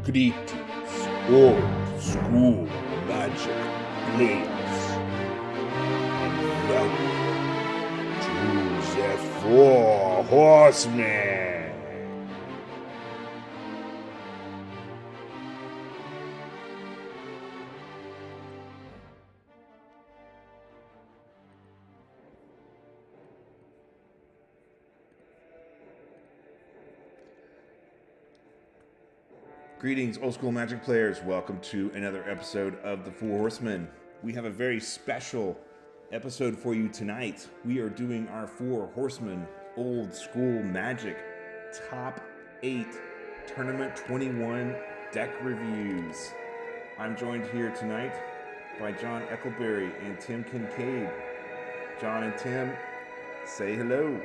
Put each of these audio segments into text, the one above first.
Greetings, old school magic players, and welcome to the Four Horsemen. Greetings, old school magic players. Welcome to another episode of the Four Horsemen. We have a very special episode for you tonight. We are doing our Four Horsemen Old School Magic Top 8 Tournament 21 deck reviews. I'm joined here tonight by John Eckelberry and Tim Kincaid. John and Tim, say hello.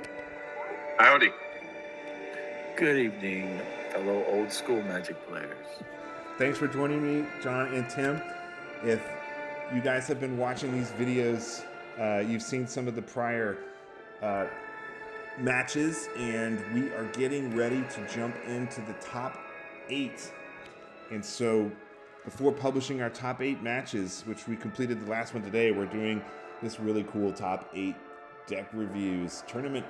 Howdy. Good evening, fellow old school magic players. Thanks for joining me, John and Tim. If you guys have been watching these videos, you've seen some of the prior matches, and we are getting ready to jump into the top 8. And so before publishing our top 8 matches, which we completed the last one today, we're doing this really cool top 8 deck reviews. Tournament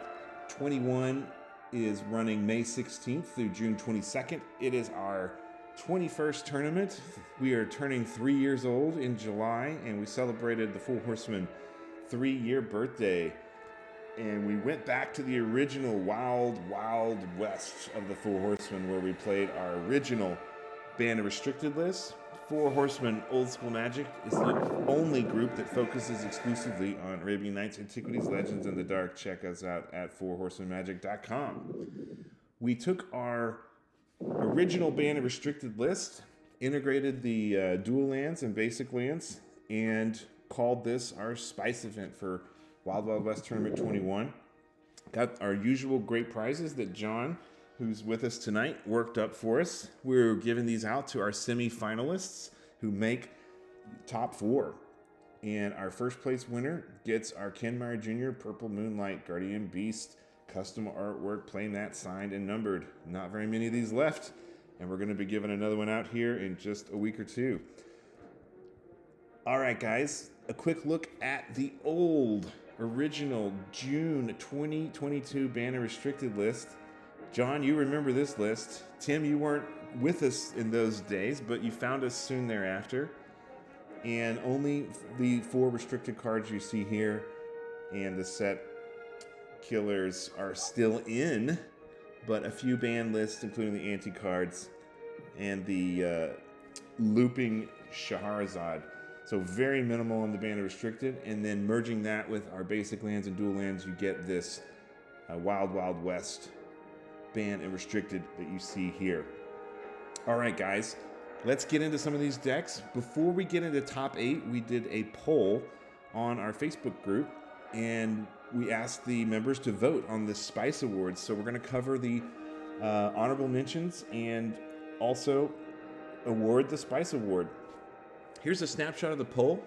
21 is running May 16th through June 22nd. It is our 21st tournament. We are turning 3 years old in July, and we celebrated the Four Horsemen 3-year birthday. And we went back to the original Wild West of the Four Horsemen, where we played our original Band of Restricted list. Four Horsemen Old School Magic is the only group that focuses exclusively on Arabian Nights, Antiquities, Legends, and the Dark. Check us out at fourhorsemenmagic.com. We took our original Band of Restricted list, integrated the dual lands and basic lands, and called this our Spice event for Wild West Tournament 21. Got our usual great prizes that John, who's with us tonight, worked up for us. We're giving these out to our semi-finalists who make top 4. And our first place winner gets our Ken Meyer Jr. Purple Moonlight Guardian Beast custom artwork, playmat, signed and numbered. Not very many of these left, and we're going to be giving another one out here in just a week or two. All right, guys, a quick look at the old original June 2022 Band of Restricted list. John, you remember this list. Tim, you weren't with us in those days, but you found us soon thereafter. And only the 4 restricted cards you see here and the set killers are still in, but a few banned lists, including the anti-cards and the looping Shahrazad. So very minimal on the Band of Restricted, and then merging that with our basic lands and dual lands, you get this Wild West Banned and Restricted that you see here. All right, guys, let's get into some of these decks. Before we get into top 8, we did a poll on our Facebook group, and we asked the members to vote on the Spice Awards. So we're going to cover the honorable mentions and also award the Spice Award. Here's a snapshot of the poll.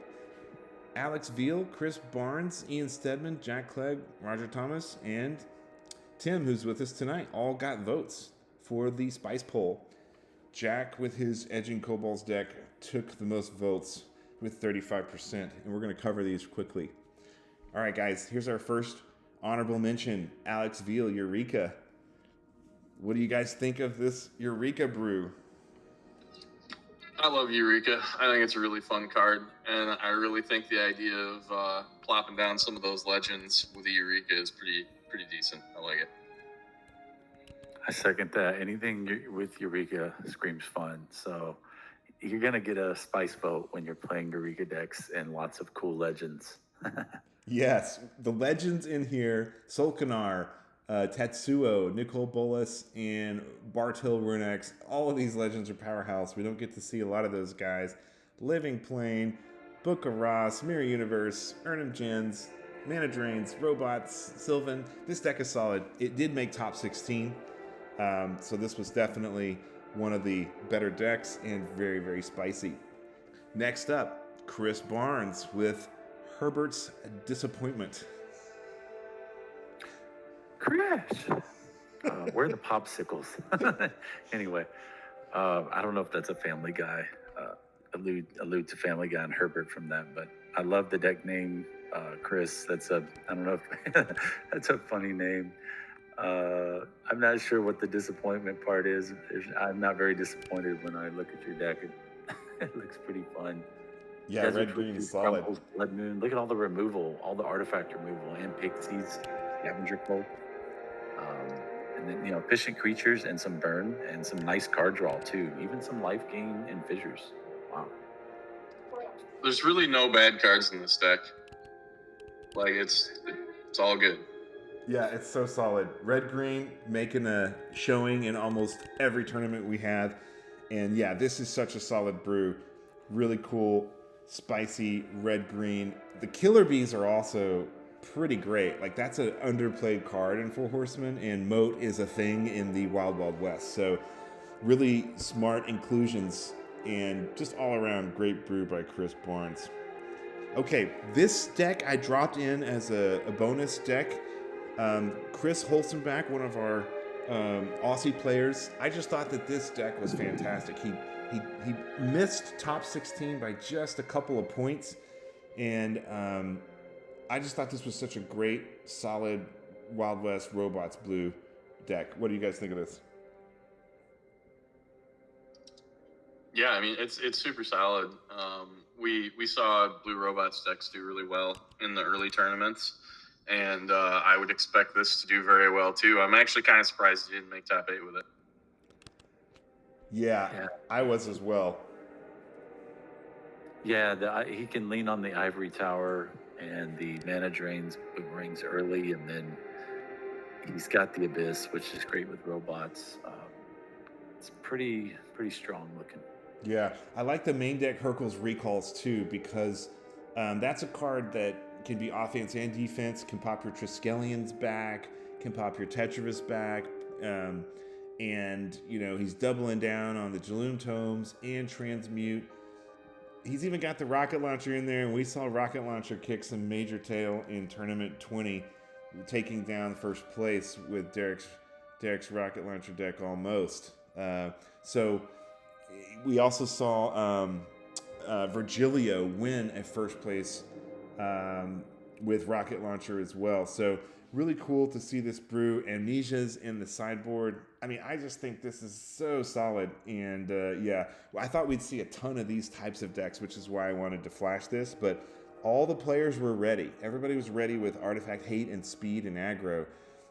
Alex Veal, Chris Barnes, Ian Stedman, Jack Clegg, Roger Thomas, and Tim, who's with us tonight, all got votes for the Spice poll. Jack, with his Edging Kobolds deck, took the most votes with 35%, and we're going to cover these quickly. All right, guys, here's our first honorable mention, Alex Veal, Eureka. What do you guys think of this Eureka brew? I love Eureka. I think it's a really fun card, and I really think the idea of plopping down some of those legends with the Eureka is pretty decent. I like it. I second that. Anything with Eureka screams fun. So you're going to get a spice vote when you're playing Eureka decks and lots of cool legends. Yes, the legends in here, Solkanar, Tetsuo, Nicole Bolas, and Bartil Runex. All of these legends are powerhouse. We don't get to see a lot of those guys. Living Plane, Book of Ross, Mirror Universe, Urnham Gens, Mana Drains, Robots, Sylvan. This deck is solid. It did make top 16, so this was definitely one of the better decks and very, very spicy. Next up, Chris Barnes with Herbert's Disappointment. Crash! Where are the popsicles? Anyway, I don't know if that's a Family Guy. Allude to Family Guy and Herbert from that, but I love the deck name, Chris. I don't know if that's a funny name. I'm not sure what the disappointment part is. I'm not very disappointed when I look at your deck. It looks pretty fun. Yeah, red green is solid. Blood Moon. Look at all the removal, all the artifact removal, and Pixies, Scavenger Cult. And then, efficient creatures and some burn and some nice card draw too. Even some life gain and fissures. Wow. There's really no bad cards in this deck. Like it's all good. Yeah, it's so solid. Red green making a showing in almost every tournament we have. And yeah, this is such a solid brew. Really cool, spicy red green. The killer bees are also pretty great. Like that's an underplayed card in Four Horsemen, and Moat is a thing in the Wild Wild West. So really smart inclusions and just all around great brew by Chris Barnes. Okay, this deck I dropped in as a bonus deck. Chris Holzenbach, one of our Aussie players, I just thought that this deck was fantastic. He missed top 16 by just a couple of points, and I just thought this was such a great, solid Wild West Robots Blue deck. What do you guys think of this? Yeah, I mean it's super solid. We saw Blue Robots decks do really well in the early tournaments, and I would expect this to do very well too. I'm actually kind of surprised he didn't make top 8 with it. Yeah, I was as well. Yeah, he can lean on the Ivory Tower and the mana drains, boomerangs early, and then he's got the Abyss, which is great with robots. It's pretty strong looking. Yeah, I like the main deck Hercules Recalls too, because that's a card that can be offense and defense, can pop your Triskelions back, can pop your Tetravus back, and he's doubling down on the Jaloom Tomes and Transmute. He's even got the Rocket Launcher in there, and we saw Rocket Launcher kick some major tail in Tournament 20, taking down first place with Derek's Rocket Launcher deck almost. So we also saw Virgilio win at first place with Rocket Launcher as well. So really cool to see this brew. Amnesia's in the sideboard. I mean, I just think this is so solid. And I thought we'd see a ton of these types of decks, which is why I wanted to flash this. But all the players were ready. Everybody was ready with Artifact Hate and Speed and Aggro.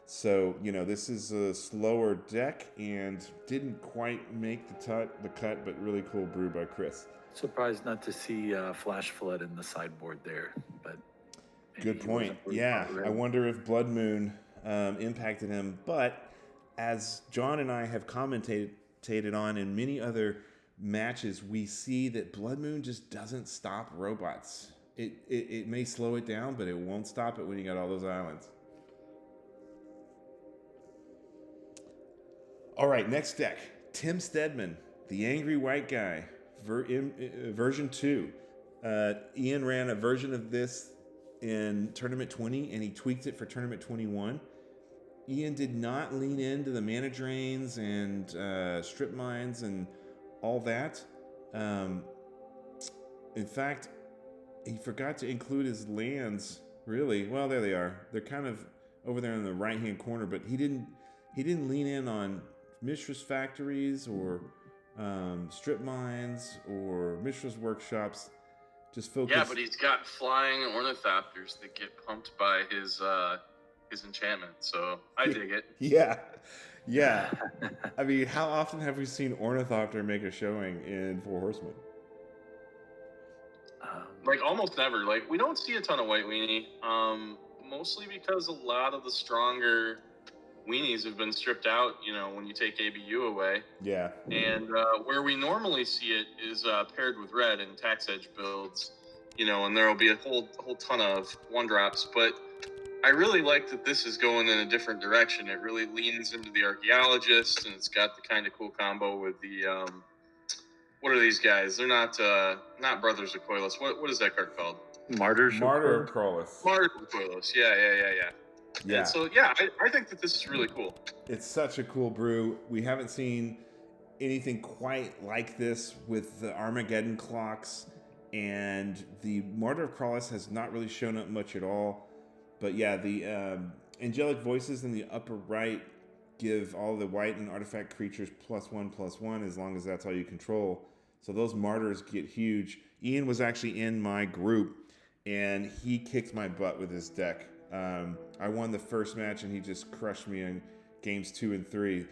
So, this is a slower deck and didn't quite make the cut, but really cool brew by Chris. Surprised not to see Flash Flood in the sideboard there, but good point. Yeah, I wonder if Blood Moon impacted him. But as John and I have commentated on in many other matches, we see that Blood Moon just doesn't stop robots. It may slow it down, but it won't stop it when you got all those islands. All right, next deck. Tim Stedman, the Angry White Guy, version 2. Ian ran a version of this in Tournament 20, and he tweaked it for Tournament 21. Ian did not lean into the mana drains and strip mines and all that. In fact, he forgot to include his lands, really. Well, there they are. They're kind of over there in the right-hand corner, but he didn't lean in on Mishra's Factories or strip mines or Mishra's Workshops. Just focus. Yeah, but he's got flying ornithopters that get pumped by his enchantment, so I dig it. Yeah. I mean, how often have we seen Ornithopter make a showing in Four Horsemen? Like almost never. Like we don't see a ton of White Weenie, mostly because a lot of the stronger weenies have been stripped out, when you take ABU away. Yeah. And where we normally see it is paired with red in tax edge builds, and there will be a whole ton of 1-drops. But I really like that this is going in a different direction. It really leans into the Archaeologist, and it's got the kind of cool combo with the what are these guys? They're not Brothers of Coilus. What is that card called? Martyr of Coilus. Martyr of Coilus. Yeah. Yeah. And so, I think that this is really cool. It's such a cool brew. We haven't seen anything quite like this with the Armageddon clocks, and the Martyr of Krallis has not really shown up much at all. But yeah, the angelic voices in the upper right give all the white and artifact creatures +1/+1 as long as that's all you control. So those martyrs get huge. Ian was actually in my group, and he kicked my butt with his deck. I won the first match, and he just crushed me in games 2 and 3.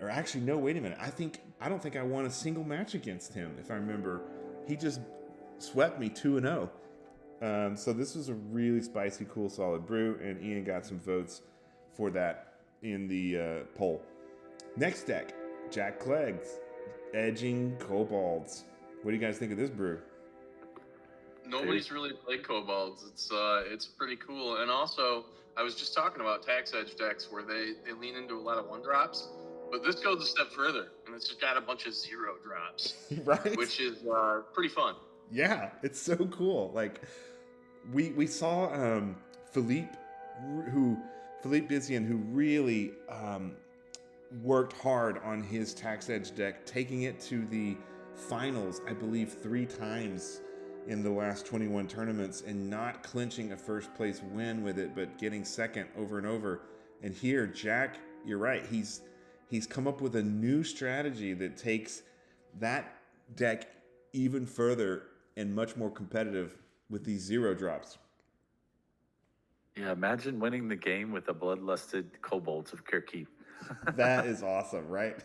Or actually, no, wait a minute. I don't think I won a single match against him, if I remember. He just swept me 2-0. So this was a really spicy, cool, solid brew, and Ian got some votes for that in the poll. Next deck, Jack Clegg's Edging Kobolds. What do you guys think of this brew? Nobody's really played kobolds. It's pretty cool. And also, I was just talking about tax edge decks where they lean into a lot of 1-drops, but this goes a step further, and it's just got a bunch of 0-drops, right? Which is pretty fun. Yeah, it's so cool. Like we saw Philippe Bizian, who really worked hard on his tax edge deck, taking it to the finals, I believe 3 times in the last 21 tournaments, and not clinching a first place win with it, but getting second over and over. And here, Jack, you're right, he's come up with a new strategy that takes that deck even further and much more competitive with these 0-drops. Yeah, imagine winning the game with the bloodlusted kobolds of Kirkheap. That is awesome, right?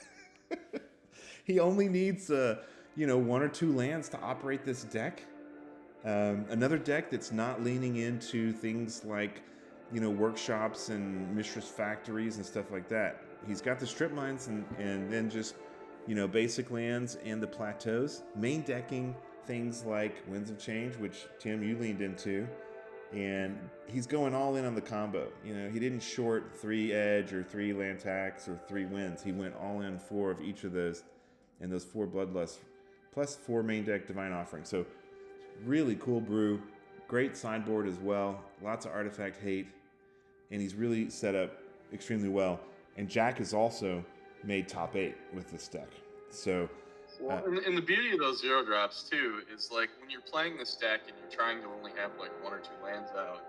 He only needs 1 or 2 lands to operate this deck. Another deck that's not leaning into things like, workshops and mistress factories and stuff like that. He's got the strip mines and then just, basic lands and the plateaus. Main decking things like Winds of Change, which, Tim, you leaned into. And he's going all in on the combo. He didn't short 3 edge or 3 land tax or 3 winds. He went all in 4 of each of those, and those 4 bloodlust plus 4 main deck divine offering. So really cool brew, great sideboard as well, lots of artifact hate, and he's really set up extremely well. And Jack has also made top 8 with this deck. So well, and the beauty of those 0-drops too is, like, when you're playing this deck and you're trying to only have like 1 or 2 lands out,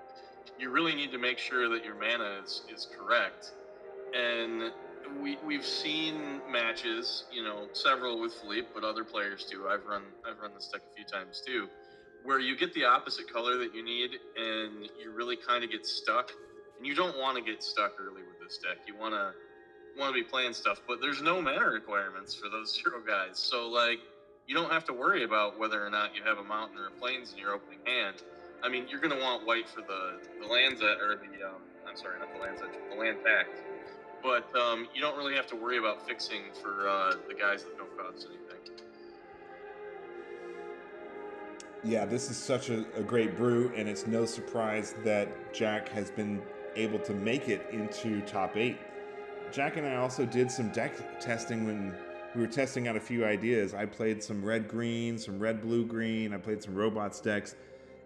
you really need to make sure that your mana is correct. And we've seen matches, several with Philippe, but other players too. I've run this deck a few times too, where you get the opposite color that you need, and you really kind of get stuck. And you don't want to get stuck early with this deck. You want to be playing stuff, but there's no mana requirements for those 0 guys. So, like, you don't have to worry about whether or not you have a mountain or a plains in your opening hand. I mean, you're going to want white for the lands that, or the, I'm sorry, not the lands that, the land tax. But you don't really have to worry about fixing for the guys that don't cost anything. Yeah, this is such a great brew, and it's no surprise that Jack has been able to make it into top 8. Jack and I also did some deck testing when we were testing out a few ideas. I played some red-green, some red-blue-green. I played some robots decks.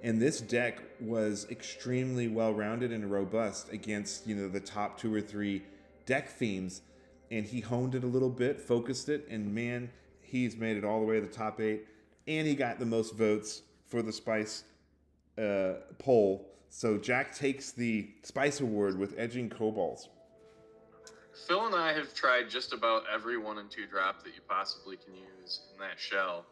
And this deck was extremely well-rounded and robust against, the top 2 or 3 deck themes. And he honed it a little bit, focused it, and man, he's made it all the way to the top 8. And he got the most votes for the Spice poll. So Jack takes the Spice Award with Edging Kobolds. Phil and I have tried just about every 1 and 2 drop that you possibly can use in that shell.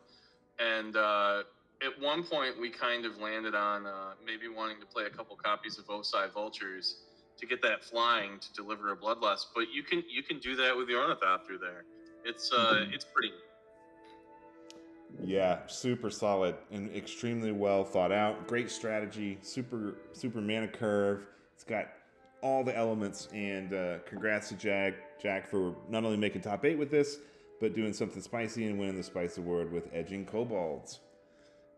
And at one point, we kind of landed on maybe wanting to play a couple copies of Osai Vultures to get that flying to deliver a Bloodlust. But you can do that with the Ornithopter there. It's pretty. Yeah, super solid and extremely well thought out. Great strategy, super mana curve. It's got all the elements, and congrats to Jack for not only making top 8 with this, but doing something spicy and winning the Spice Award with Edging Kobolds.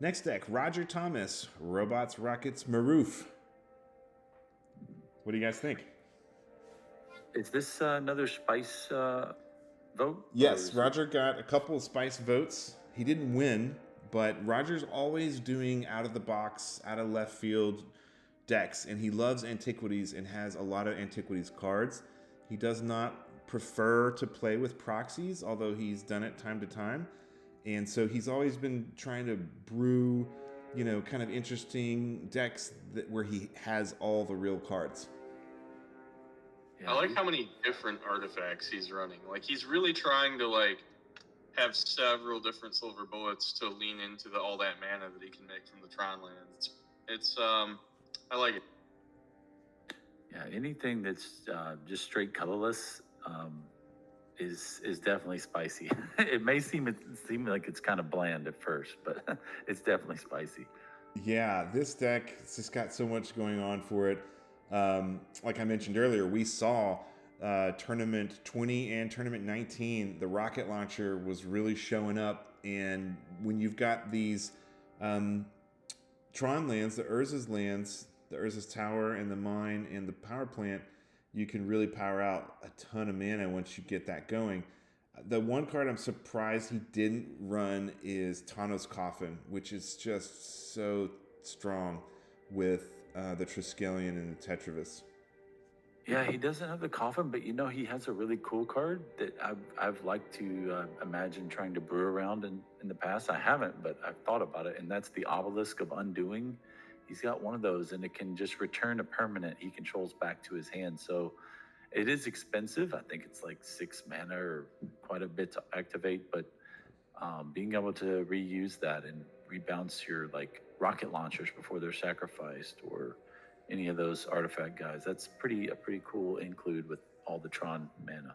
Next deck, Roger Thomas, Robots, Rockets, Maroof. What do you guys think? Is this another Spice vote? Yes, Roger got a couple of Spice votes. He didn't win, but Roger's always doing out of the box, out of left field decks, and he loves Antiquities and has a lot of Antiquities cards. He does not prefer to play with proxies, although he's done it time to time. And so he's always been trying to brew, kind of interesting decks where he has all the real cards. I like how many different artifacts he's running. Like, he's really trying to, have several different silver bullets to lean into all that mana that he can make from the Tron lands. It's I like it. Yeah, anything that's just straight colorless is definitely spicy. It may seem like it's kind of bland at first, but it's definitely spicy. Yeah, this deck, it's just got so much going on for it. Like I mentioned earlier, we saw Tournament 20 and Tournament 19, the rocket launcher was really showing up. And when you've got these Tron lands, the Urza's lands, the Urza's Tower and the Mine and the Power Plant, you can really power out a ton of mana once you get that going. The one card I'm surprised he didn't run is Tano's Coffin, which is just so strong with the Triskelion and the Tetravis. Yeah, he doesn't have the Coffin, but he has a really cool card that I've liked to imagine trying to brew around in the past. I haven't, but I've thought about it, and that's the Obelisk of Undoing. He's got one of those, and it can just return a permanent he controls back to his hand. So it is expensive. I think it's like 6 mana or quite a bit to activate, but being able to reuse that and rebounce your rocket launchers before they're sacrificed or any of those artifact guys, that's a pretty cool include with all the Tron mana.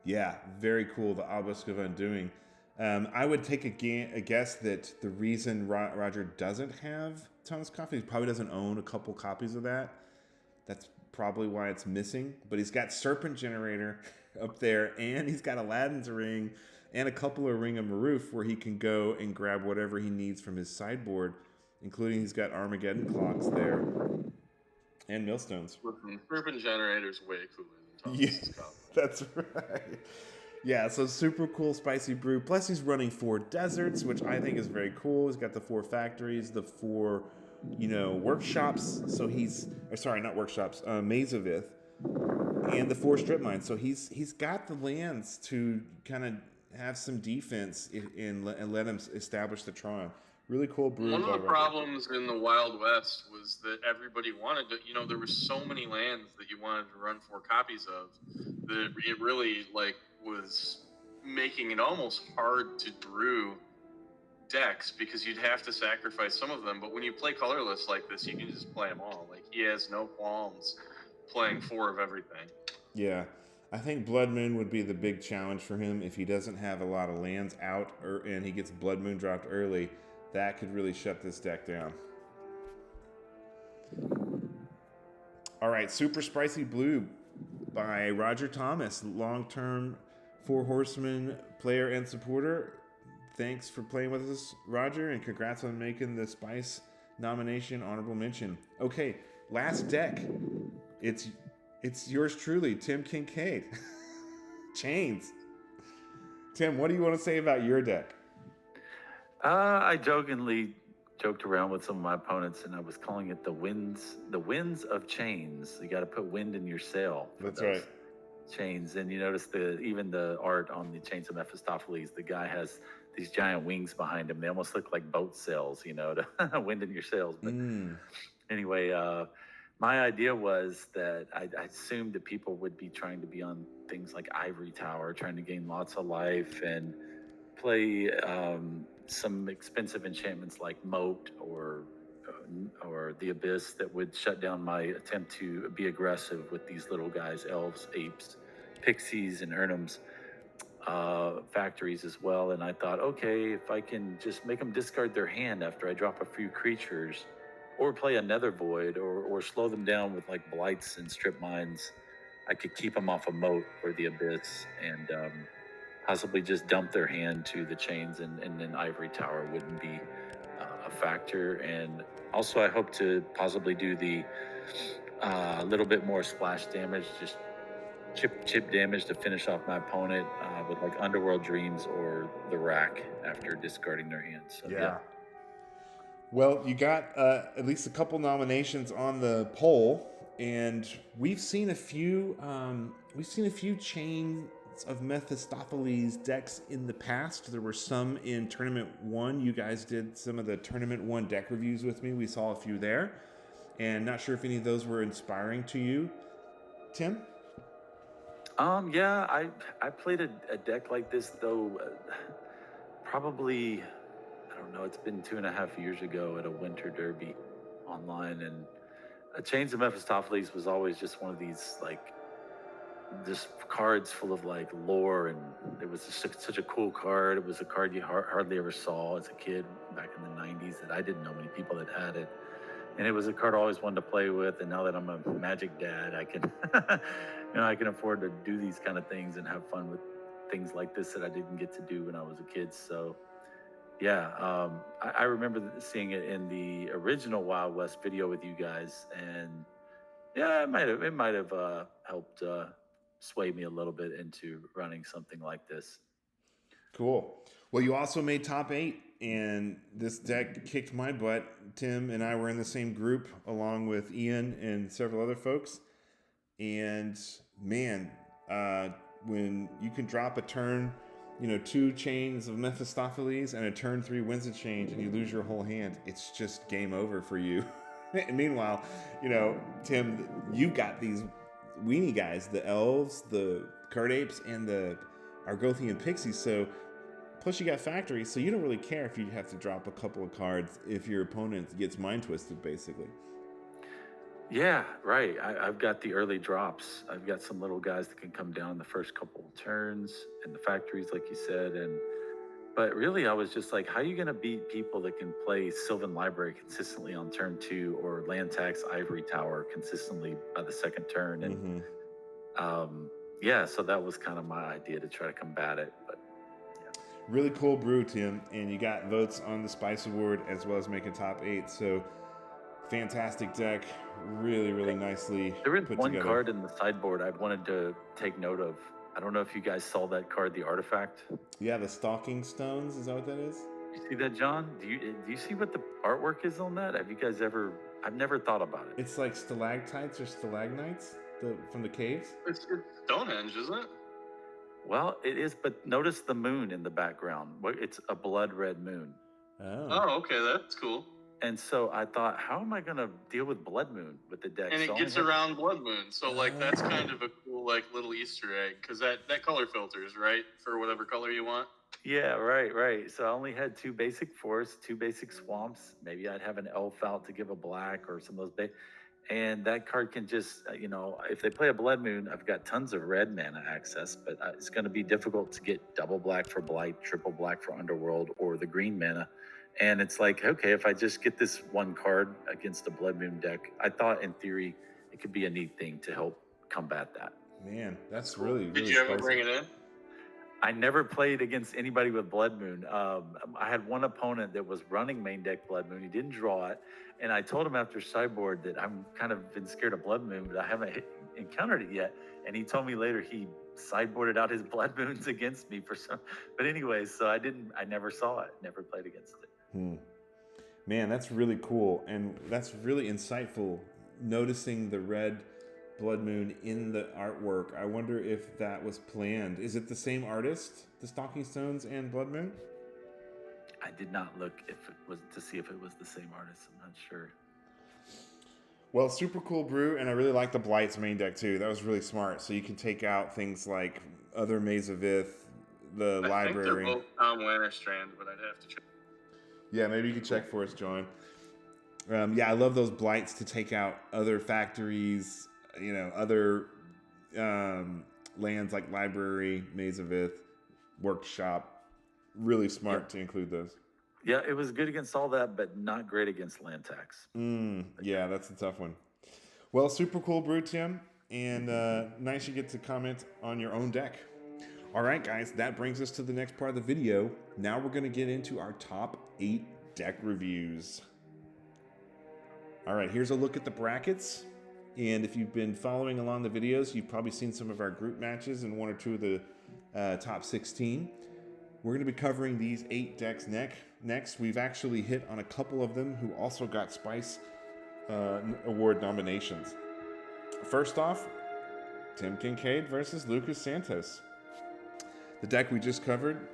Yeah, very cool. The Obelisk of Undoing. I would take a guess that the reason Roger doesn't have Thomas Coffin, he probably doesn't own a couple copies of that. That's probably why it's missing. But he's got Serpent Generator up there, and he's got Aladdin's Ring and a couple of Ring of Maroof where he can go and grab whatever he needs from his sideboard, including he's got Armageddon Clocks there and Millstones. Serpent Generator's way cooler than Thomas's Coffin. That's right. Yeah, so super cool spicy brew. Plus he's running 4 deserts, which I think is very cool. He's got the 4 factories, the 4, workshops. So not workshops, Mazavith, and the 4 strip mines. So he's got the lands to kind of have some defense and let him establish the Tron. Really cool brew. One of the problems in the Wild West was that everybody wanted to, there were so many lands that you wanted to run 4 copies of that it really was making it almost hard to brew decks because you'd have to sacrifice some of them. But when you play colorless like this, you can just play them all. He has no qualms playing 4 of everything. Yeah. I think Blood Moon would be the big challenge for him if he doesn't have a lot of lands out and he gets Blood Moon dropped early. That could really shut this deck down. All right, Super Spicy Blue by Roger Thomas, long-term 4 Horsemen player and supporter. Thanks for playing with us, Roger, and congrats on making the Spice nomination honorable mention. Okay, last deck. It's yours truly, Tim Kincaid. Chains. Tim, what do you want to say about your deck? I jokingly joked around with some of my opponents, and I was calling it the winds of chains. You got to put wind in your sail. That's right. Chains, and you notice even the art on the Chains of Mephistopheles. The guy has these giant wings behind him. They almost look like boat sails, to wind in your sails. But anyway, my idea was that I assumed that people would be trying to be on things like Ivory Tower, trying to gain lots of life and play some expensive enchantments like Moat or the Abyss that would shut down my attempt to be aggressive with these little guys, elves, apes, pixies, and Urnums factories as well. And I thought, okay, if I can just make them discard their hand after I drop a few creatures, or play a Nether Void, or slow them down with blights and strip mines, I could keep them off a Moat or the Abyss and possibly just dump their hand to the chains, and then Ivory Tower wouldn't be a factor. And also I hope to possibly do the little bit more splash damage, just chip damage to finish off my opponent with Underworld Dreams or the Rack after discarding their hands. So, yeah. Well, you got at least a couple nominations on the poll. and we've seen a few chains of Mephistopheles decks in the past. There were some in Tournament 1. You guys did some of the Tournament 1 deck reviews with me. We saw a few there. And not sure if any of those were inspiring to you, Tim? Yeah, I played a deck like this, though, probably, I don't know, it's been 2.5 years ago at a Winter Derby online, and Chains of Mephistopheles was always just one of these, like, just cards full of, like, lore, and it was just such a cool card. It was a card you hardly ever saw as a kid back in the 90s that I didn't know many people that had it. And it was a card I always wanted to play with, and now that I'm a magic dad, I can, I can afford to do these kind of things and have fun with things like this that I didn't get to do when I was a kid. So, yeah, I remember seeing it in the original Wild West video with you guys, and yeah, it might have helped sway me a little bit into running something like this. Cool. Well, you also made top 8, and this deck kicked my butt. Tim and I were in the same group along with Ian and several other folks. And man, when you can drop a turn, 2 chains of Mephistopheles and a turn 3 wins a change and you lose your whole hand, it's just game over for you. And meanwhile, Tim, you got these weenie guys, the elves, the card apes, and the Argothian pixies. So plus you got factories, so you don't really care if you have to drop a couple of cards if your opponent gets mind twisted, basically. Yeah, right. I've got the early drops. I've got some little guys that can come down the first couple of turns and the factories, like you said. But really, I was just like, how are you going to beat people that can play Sylvan Library consistently on turn 2 or Land Tax Ivory Tower consistently by the second turn? And yeah, so that was kind of my idea to try to combat it. But really cool brew, Tim, and you got votes on the Spice Award as well as making top 8. So fantastic deck, really nicely there is put one together. card in the sideboard I wanted to take note of. I don't know if you guys saw that card, the Artifact. Yeah, the Stalking Stones. Is that what that is? You see that, John? Do you see what the artwork is on that? Have you guys ever? I've never thought about it. It's like stalactites or stalagmites from the caves. It's Stonehenge, isn't it? Well, it is, but notice the moon in the background. It's a blood red moon. Oh, okay, that's cool. And so I thought, how am I going to deal with Blood Moon with the deck? And it gets around Blood Moon, so like that's kind of a cool like little Easter egg, because that color filters, right, for whatever color you want. Yeah, right. So I only had 2 basic forests, 2 basic swamps. Maybe I'd have an elf out to give a black or some of those and that card can just, if they play a Blood Moon, I've got tons of red mana access, but it's going to be difficult to get double black for Blight, triple black for Underworld, or the green mana. And it's like, okay, if I just get this one card against a Blood Moon deck, I thought in theory it could be a neat thing to help combat that. Man, that's really Did you ever bring it in? I never played against anybody with Blood Moon. I had one opponent that was running main deck Blood Moon. He didn't draw it. And I told him after sideboard that I'm kind of been scared of Blood Moon, but I haven't encountered it yet. And he told me later he sideboarded out his Blood Moons against me for some. But anyway, so I never saw it, never played against it. Man, that's really cool. And that's really insightful, noticing the red Blood Moon in the artwork. I wonder if that was planned. Is it the same artist, the Stalking Stones and Blood Moon? I did not look to see if it was the same artist. I'm not sure. Well, super cool brew, and I really like the Blight's main deck too. That was really smart. So you can take out things like other Maze of Ith, the library. I think they're both Tom Wannerstrand, but I'd have to check. Yeah, maybe you can check for us, John. Yeah, I love those Blights to take out other factories, other lands like library, Maze of Ith, workshop. Really smart to include those. Yeah, it was good against all that, but not great against land tax. Yeah, that's a tough one. Well, super cool brew, Tim, and nice you get to comment on your own deck. All right, guys, that brings us to the next part of the video. Now we're going to get into our top 8 deck reviews. All right, here's a look at the brackets. And if you've been following along the videos, you've probably seen some of our group matches and 1 or 2 of the top 16. We're going to be covering these 8 decks next. We've actually hit on a couple of them who also got Spice Award nominations. first off, Tim Kincaid versus Lucas Santos. The deck we just covered,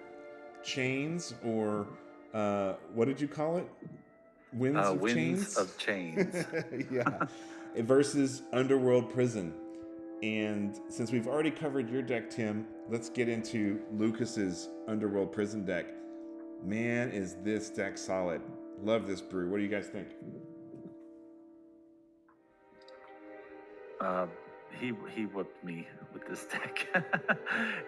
Chains, or what did you call it? Winds of Chains? Winds of Chains. Yeah. Versus Underworld Prison. And since we've already covered your deck, Tim, let's get into Lucas's Underworld Prison deck. Man, is this deck solid. Love this brew. What do you guys think? He whipped me with this deck.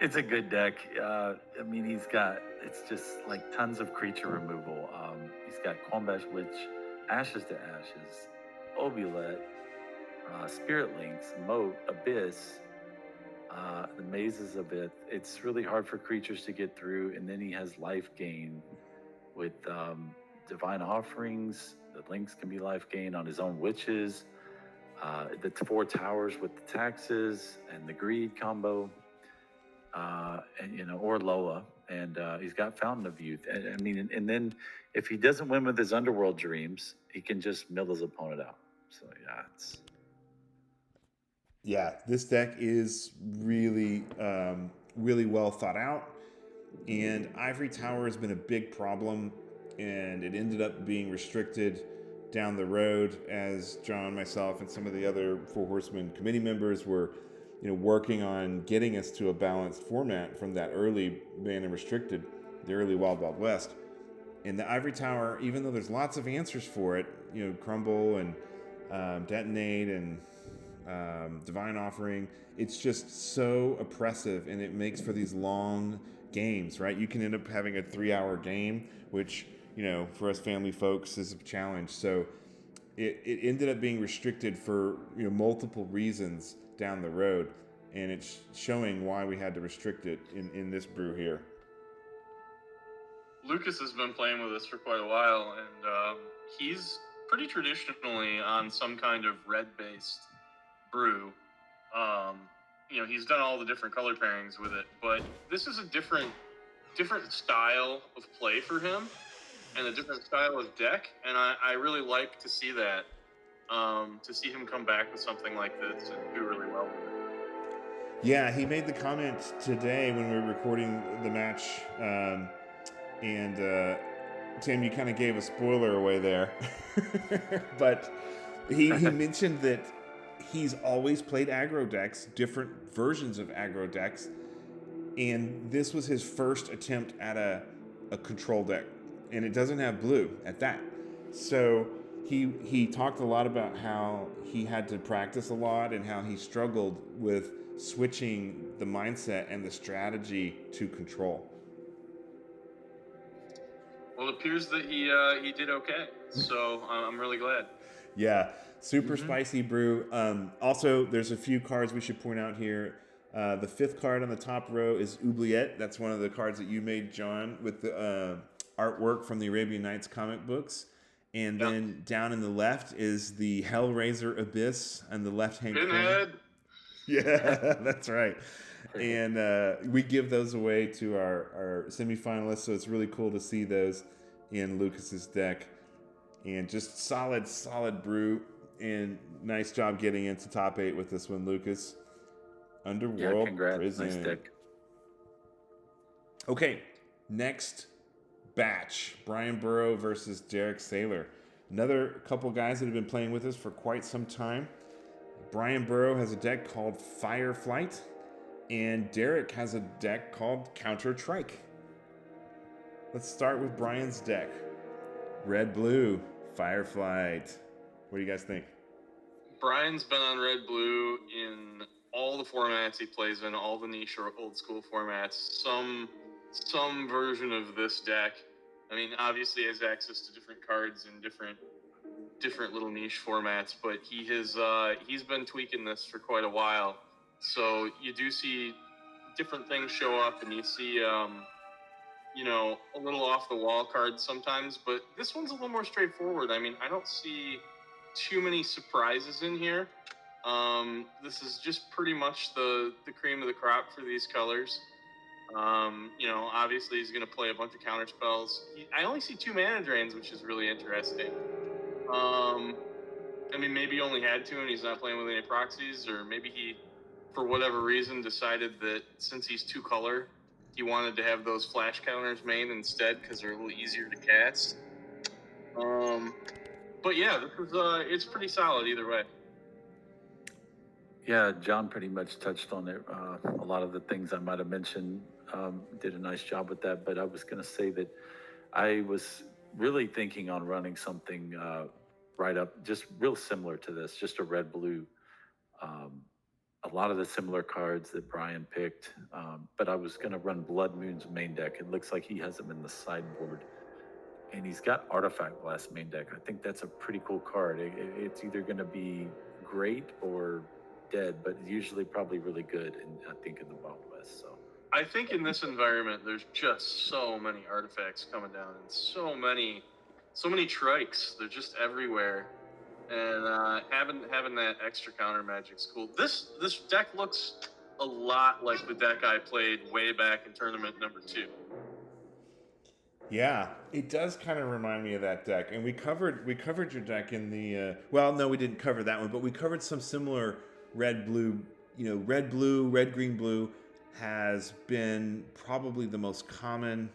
It's a good deck. I mean, it's just like tons of creature removal. He's got Combat Witch, Ashes to Ashes, Obulette, Spirit Links, Moat, Abyss, the Mazes of it. It's really hard for creatures to get through, and then he has life gain with Divine Offerings. The links can be life gain on his own witches. The 4 towers with the taxes and the greed combo, and or Lola, and he's got Fountain of Youth. And I mean, and then if he doesn't win with his Underworld Dreams, he can just mill his opponent out. So yeah, this deck is really, really well thought out. And Ivory Tower has been a big problem, and it ended up being restricted down the road as John, myself, and some of the other Four Horsemen committee members were, working on getting us to a balanced format from that early ban and restricted, the early Wild Wild West. And the Ivory Tower, even though there's lots of answers for it, Crumble and Detonate and Divine Offering, it's just so oppressive, and it makes for these long games, right? You can end up having a 3-hour game, which for us family folks is a challenge. So it ended up being restricted for multiple reasons down the road, and it's showing why we had to restrict it in this brew here. Lucas has been playing with us for quite a while, and he's pretty traditionally on some kind of red-based brew. He's done all the different color pairings with it, but this is a different style of play for him, and a different style of deck, and I really like to see that, to see him come back with something like this and do really well with it. Yeah, he made the comment today when we were recording the match, and Tim, you kind of gave a spoiler away there, but he mentioned that he's always played aggro decks, different versions of aggro decks, and this was his first attempt at a control deck. And it doesn't have blue at that. So he talked a lot about how he had to practice a lot and how he struggled with switching the mindset and the strategy to control. Well, it appears that he did okay. So I'm really glad. Yeah, super spicy brew. Also, there's a few cards we should point out here. The 5th card on the top row is Oubliette. That's one of the cards that you made, John, with the artwork from the Arabian Nights comic books. And then down in the left is the Hellraiser Abyss on the left-hand corner. Yeah, that's right. And we give those away to our semifinalists, so it's really cool to see those in Lucas's deck. And just solid brew, and nice job getting into top 8 with this one, Lucas. Underworld Prison. Nice deck. Okay, next batch, Brian Burrow versus Derek Saylor. Another couple guys that have been playing with us for quite some time. Brian Burrow has a deck called Fireflight, and Derek has a deck called Counter Trike. Let's start with Brian's deck. Red-blue, Fireflight. What do you guys think? Brian's been on red-blue in all the formats he plays in, all the niche or old school formats. Some version of this deck. I mean, obviously he has access to different cards in different little niche formats, but he's been tweaking this for quite a while. So you do see different things show up, and you see a little off the wall cards sometimes, but this one's a little more straightforward. I mean, I don't see too many surprises in here. This is just pretty much the cream of the crop for these colors. Obviously he's going to play a bunch of counter spells. I only see 2 mana drains, which is really interesting. I mean, maybe he only had two and he's not playing with any proxies, or maybe he, for whatever reason, decided that since he's two color, he wanted to have those flash counters main instead because they're a little easier to cast. But yeah, this is it's pretty solid either way. Yeah, John pretty much touched on it. A lot of the things I might have mentioned, did a nice job with that. But I was going to say that I was really thinking on running something right up, just real similar to this, just a red-blue. A lot of the similar cards that Brian picked, but I was going to run Blood Moon's main deck. It looks like he has them in the sideboard. And he's got Artifact Blast main deck. I think that's a pretty cool card. It's either going to be great or dead, but usually probably really good, I think, in the Wild West. So I think in this environment, there's just so many artifacts coming down, and so many trikes. They're just everywhere, and having that extra counter magic's cool. This deck looks a lot like the deck I played way back in tournament number 2. Yeah, it does kind of remind me of that deck, and we covered your deck in the well, no, we didn't cover that one, but we covered some similar red blue. Red blue, red green blue has been probably the most commonly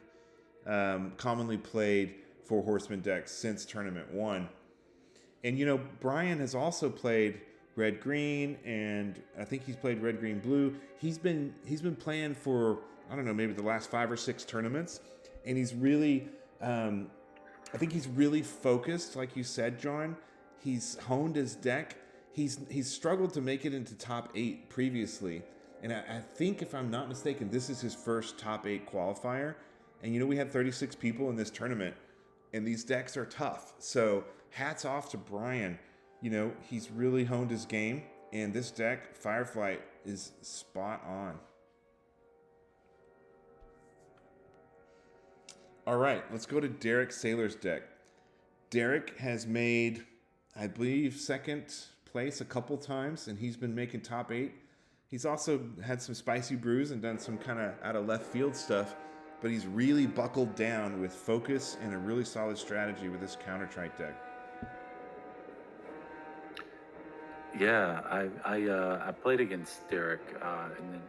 played for Horsemen decks since tournament 1. And Brian has also played red green, and I think he's played red green blue. He's been playing for, I don't know, maybe the last 5 or 6 tournaments. And he's really, I think he's really focused, like you said, John. He's honed his deck. He's struggled to make it into top 8 previously. And I think, if I'm not mistaken, this is his first top 8 qualifier. And we had 36 people in this tournament, and these decks are tough. So hats off to Brian. He's really honed his game, and this deck, Fireflight, is spot on. All right, let's go to Derek Saylor's deck. Derek has made, I believe, second place a couple times, and he's been making top 8. He's also had some spicy brews and done some kind of out of left field stuff, but he's really buckled down with focus and a really solid strategy with this counter-trike deck. yeah, I played against Derek in the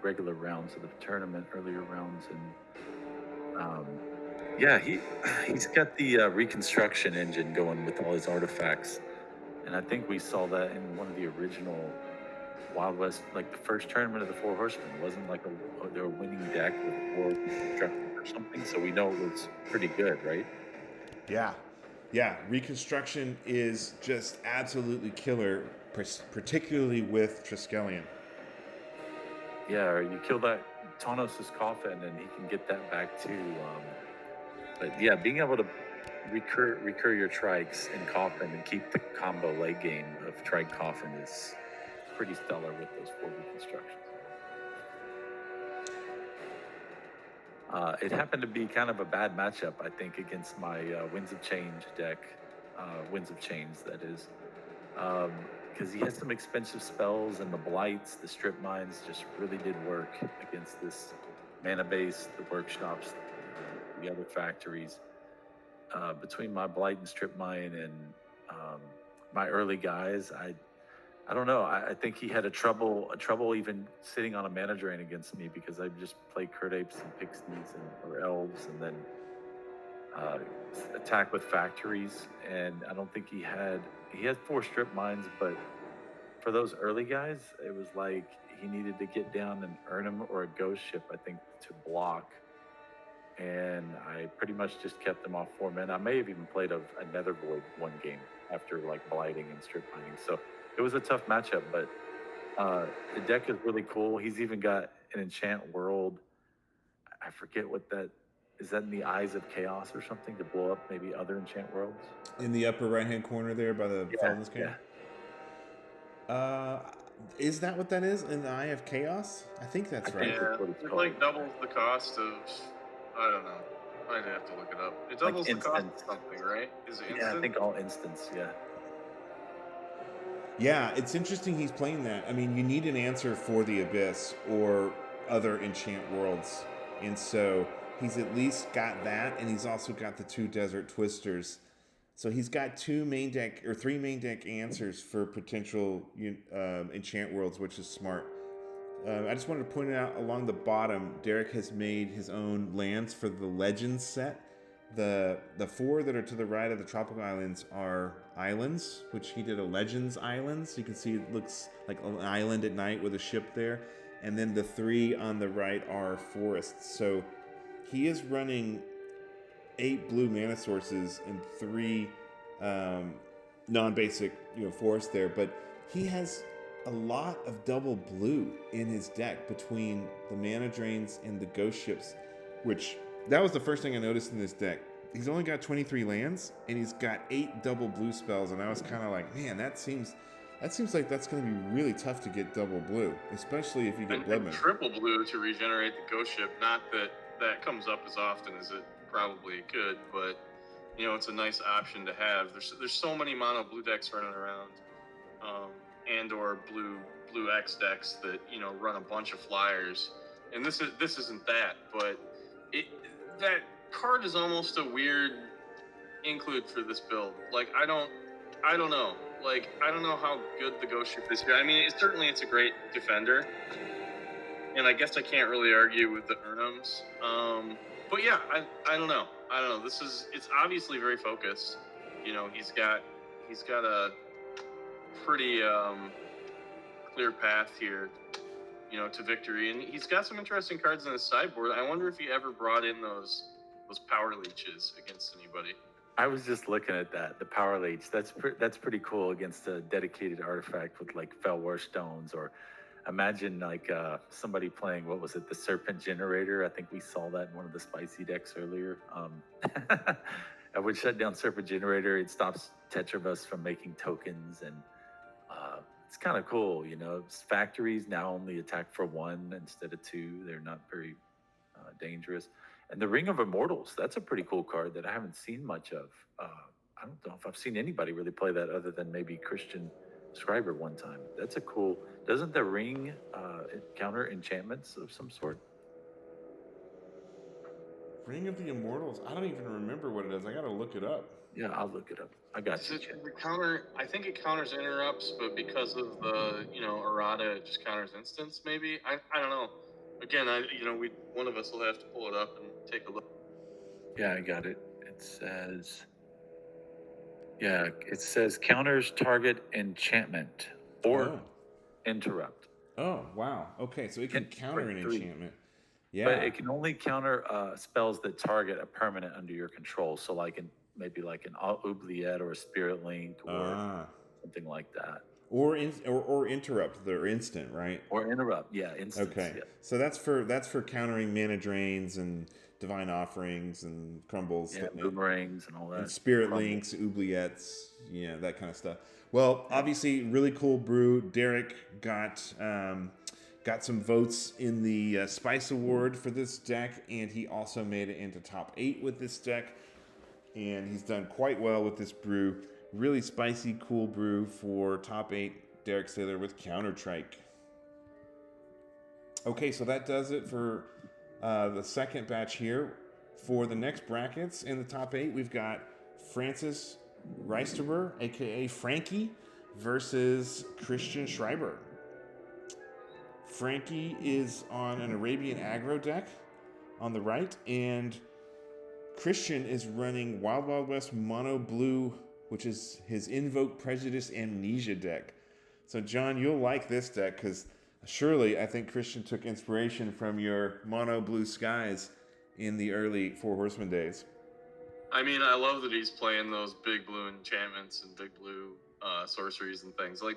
regular rounds of the tournament, earlier rounds, and yeah, he's got the reconstruction engine going with all his artifacts, and I think we saw that in one of the original Wild West, like the first tournament of the Four Horsemen. It wasn't like they were winning deck with 4 reconstruction or something, so we know it was pretty good, right? Yeah, reconstruction is just absolutely killer, particularly with Triskelion. Yeah, or you kill that Tanos' coffin and he can get that back too. But yeah, being able to recur your trikes in coffin and keep the combo late game of trike coffin is pretty stellar with those 4 reconstructions. It happened to be kind of a bad matchup, I think, against my Winds of Change deck. Winds of Chains, that is. Because he has some expensive spells, and the Blights, the Strip Mines just really did work against this mana base, the workshops, the other factories. Between my Blight and Strip Mine and my early guys, I don't know. I think he had a trouble even sitting on a mana drain against me, because I just played Curt Apes and Pixies or Elves, and then attack with factories. And I don't think he had 4 Strip Mines, but for those early guys, it was like he needed to get down and earn them or a Ghost Ship, I think, to block. And I pretty much just kept them off 4 men. I may have even played a Nether Void one game after like blighting and strip mining. So it was a tough matchup, but the deck is really cool. He's even got an Enchant World. I forget what that is. That in the Eyes of Chaos or something to blow up maybe other Enchant Worlds? In the upper right-hand corner there by the Felon's Cave? Yeah. Is that what that is? In the Eye of Chaos? I think that's right. Yeah, it like doubles the cost of, I don't know. I'd have to look it up. It doubles like the cost of something, right? Is it instant? Yeah, I think all instants, yeah. Yeah, it's interesting he's playing that. I mean, you need an answer for the Abyss or other Enchant Worlds. And so he's at least got that, and he's also got the 2 Desert Twisters. So he's got three main deck answers for potential enchant worlds, which is smart. I just wanted to point out along the bottom, Derek has made his own lands for the Legends set. The four that are to the right of the tropical islands are islands, which he did a Legends Islands. You can see it looks like an island at night with a ship there. And then the three on the right are forests. So he is running 8 blue mana sources and 3 non-basic forests there. But he has a lot of double blue in his deck between the mana drains and the ghost ships, which that was the first thing I noticed in this deck. He's only got 23 lands and he's got 8 double blue spells, and I was kind of like, man, that seems like that's going to be really tough to get double blue, especially if you get Bloodman. Triple blue to regenerate the ghost ship. Not that comes up as often as it probably could, but it's a nice option to have. There's so many mono blue decks running around, and or blue X decks that run a bunch of flyers, and this isn't that, but that card is almost a weird include for this build. Like I don't know. Like I don't know how good the ghost ship is here. I mean, it's a great defender, and I guess I can't really argue with the Urnums. But yeah, I don't know. It's obviously very focused. He's got a pretty clear path here, to victory, and he's got some interesting cards in his sideboard. I wonder if he ever brought in those power leeches against anybody. I was just looking at that, the power leech. That's pretty cool against a dedicated artifact with like Felwar stones, or imagine like somebody playing, what was it, the Serpent Generator? I think we saw that in one of the spicy decks earlier. I would shut down Serpent Generator. It stops Tetrabus from making tokens, and it's kind of cool. Factories now only attack for 1 instead of 2. They're not very dangerous. And the Ring of Immortals, that's a pretty cool card that I haven't seen much of. I don't know if I've seen anybody really play that other than maybe Christian Scriber one time. That's a cool. Doesn't the ring counter enchantments of some sort? Ring of the Immortals? I don't even remember what it is. I gotta look it up. Yeah, I'll look it up. I got you. I think it counters interrupts, but because of the errata, it just counters instants. Maybe I don't know. Again, one of us will have to pull it up and take a look. Yeah, I got it. It says counters target enchantment or interrupt. Oh, wow. Okay, so it can counter an enchantment. Yeah. But it can only counter spells that target a permanent under your control. So maybe like an Oubliette or a Spirit Link or something like that. Or interrupt the instant, right? Or interrupt, yeah, instant. Okay, yeah. So that's for countering mana drains and divine offerings and crumbles, boomerangs and all that. And Spirit Links, Oubliettes, that kind of stuff. Well, obviously, really cool brew. Derek got some votes in the Spice Award for this deck, and he also made it into top 8 with this deck, and he's done quite well with this brew. Really spicy, cool brew for top 8 Derek Saylor with Counter Trike. Okay, so that does it for the second batch here. For the next brackets in the top 8, we've got Francis Reisterer, aka Frankie, versus Christian Schreiber. Frankie is on an Arabian aggro deck on the right, and Christian is running Wild Wild West mono blue, which is his Invoke Prejudice Amnesia deck. So, John, you'll like this deck because surely I think Christian took inspiration from your mono blue skies in the early Four Horsemen days. I mean, I love that he's playing those big blue enchantments and big blue sorceries and things. Like,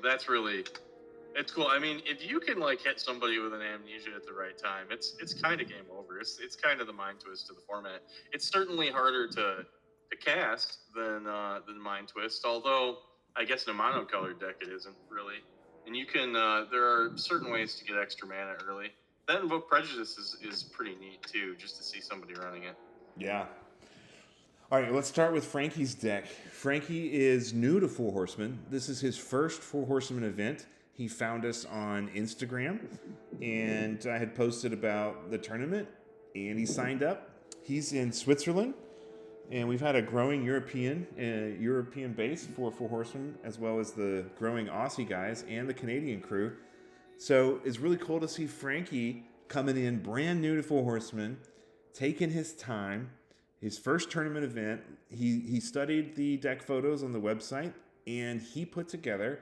it's cool. I mean, if you can hit somebody with an amnesia at the right time, it's kind of game over. It's kind of the mind twist of the format. It's certainly harder to cast than Mind Twist, although I guess in a monocolored deck it isn't really. And you can there are certain ways to get extra mana early. That Invoke Prejudice is pretty neat too, just to see somebody running it. Yeah. All right, let's start with Frankie's deck. Frankie is new to Four Horsemen. This is his first Four Horsemen event. He found us on Instagram, and I had posted about the tournament, and he signed up. He's in Switzerland. And we've had a growing European base for Horsemen, as well as the growing Aussie guys and the Canadian crew. So it's really cool to see Frankie coming in brand new to Four Horsemen, taking his time, his first tournament event. He studied the deck photos on the website, and he put together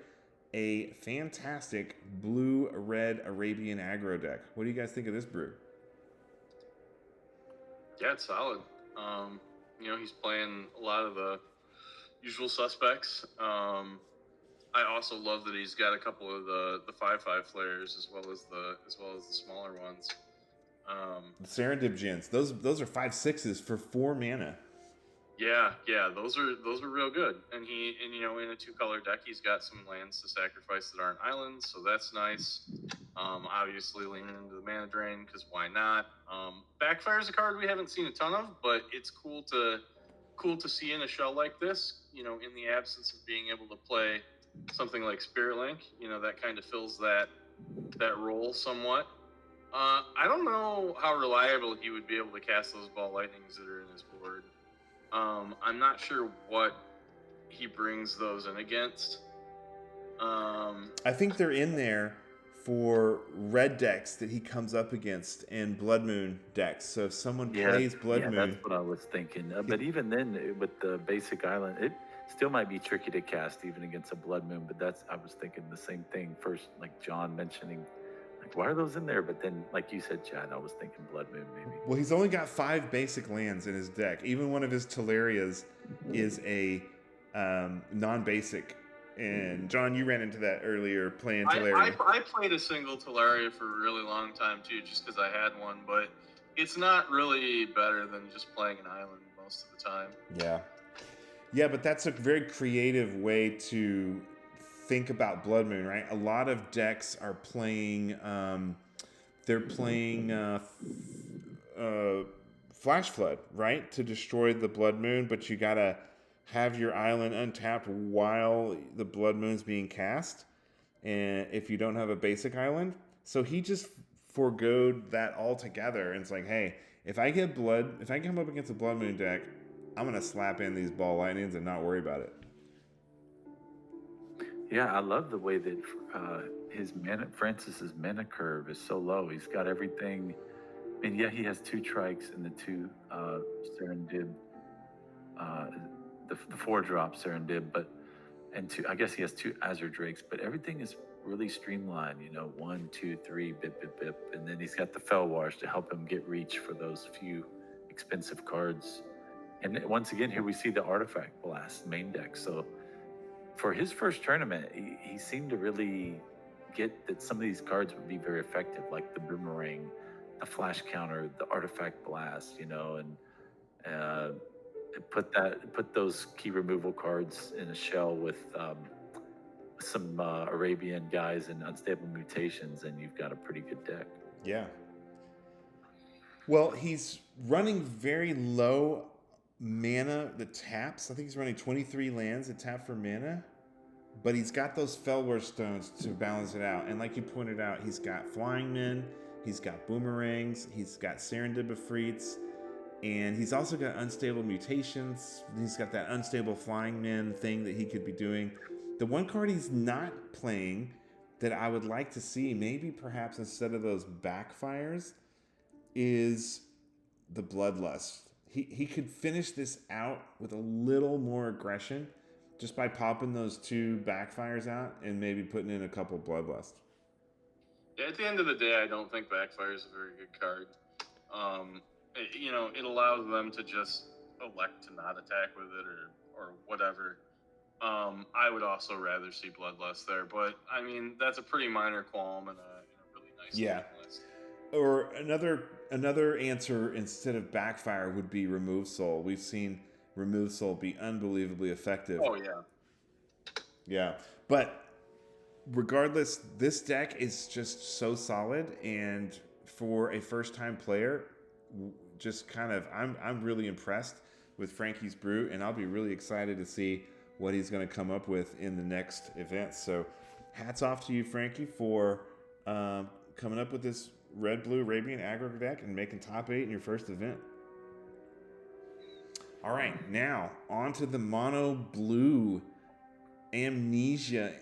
a fantastic blue-red Arabian aggro deck. What do you guys think of this brew? Yeah, it's solid. He's playing a lot of the usual suspects. I also love that he's got a couple of the 5/5 flares as well as the smaller ones. The Serendip Gins. Those are 5/6s for 4 mana. Yeah, those are real good. And in a 2-color deck, he's got some lands to sacrifice that aren't islands, so that's nice. Obviously leaning into the mana drain, because why not? Backfire's a card we haven't seen a ton of, but it's cool to see in a shell like this. In the absence of being able to play something like Spirit Link, that kind of fills that role somewhat. I don't know how reliable he would be able to cast those ball lightnings that are in his board. I'm not sure what he brings those in against. I think they're in there for red decks that he comes up against and Blood Moon decks. So if someone plays Blood Moon... that's what I was thinking. But even then, with the basic island, it still might be tricky to cast even against a Blood Moon. But I was thinking the same thing first, like John mentioning, like, why are those in there? But then, like you said, Chad, I was thinking Blood Moon maybe. Well, he's only got 5 basic lands in his deck. Even one of his Telerias is a non-basic. And John, you ran into that earlier playing Teleria. I played a single Teleria for a really long time too, just because I had one. But it's not really better than just playing an island most of the time. Yeah, but that's a very creative way to think about Blood Moon, right? A lot of decks are playing. They're playing Flash Flood, right, to destroy the Blood Moon, but you gotta have your island untapped while the Blood Moon's being cast, and if you don't have a basic island. So he just foregoed that altogether, and it's like, hey, if I come up against a Blood Moon deck, I'm gonna slap in these ball lightnings and not worry about it. Yeah, I love the way that Francis's mana curve is so low. He's got everything, and he has 2 trikes and the 2 Serendib, the 4-drop Serendib, and 2. I guess he has 2 Azure Drakes, but everything is really streamlined. 1, 2, 3, bip, bip, bip, and then he's got the Fellwash to help him get reach for those few expensive cards. And once again, here we see the Artifact Blast main deck. So for his first tournament, he seemed to really get that some of these cards would be very effective, like the Boomerang, the Flash Counter, the Artifact Blast, and put those key removal cards in a shell with some Arabian guys and Unstable Mutations, and you've got a pretty good deck. Yeah. Well, he's running very low mana that taps. I think he's running 23 lands that tap for mana, but he's got those Fellwar Stones to balance it out. And like you pointed out, he's got Flying Men, he's got Boomerangs, he's got Serendib Efreets, and he's also got Unstable Mutations. He's got that Unstable Flying Men thing that he could be doing. The one card he's not playing that I would like to see, maybe perhaps instead of those backfires, is the Bloodlust. He could finish this out with a little more aggression just by popping those 2 backfires out and maybe putting in a couple Bloodlust. Yeah, at the end of the day, I don't think Backfire is a very good card. It allows them to just elect to not attack with it or whatever. I would also rather see Bloodlust there, but I mean that's a pretty minor qualm and a really nice list. Or another answer instead of Backfire would be Remove Soul. We've seen Remove Soul be unbelievably effective. Oh yeah. Yeah, but regardless, this deck is just so solid, and for a first-time player, just kind of I'm really impressed with Frankie's brew, and I'll be really excited to see what he's going to come up with in the next event. So hats off to you, Frankie, for coming up with this red-blue Arabian aggro deck and making top 8 in your first event. All right, now on to the mono blue Amnesia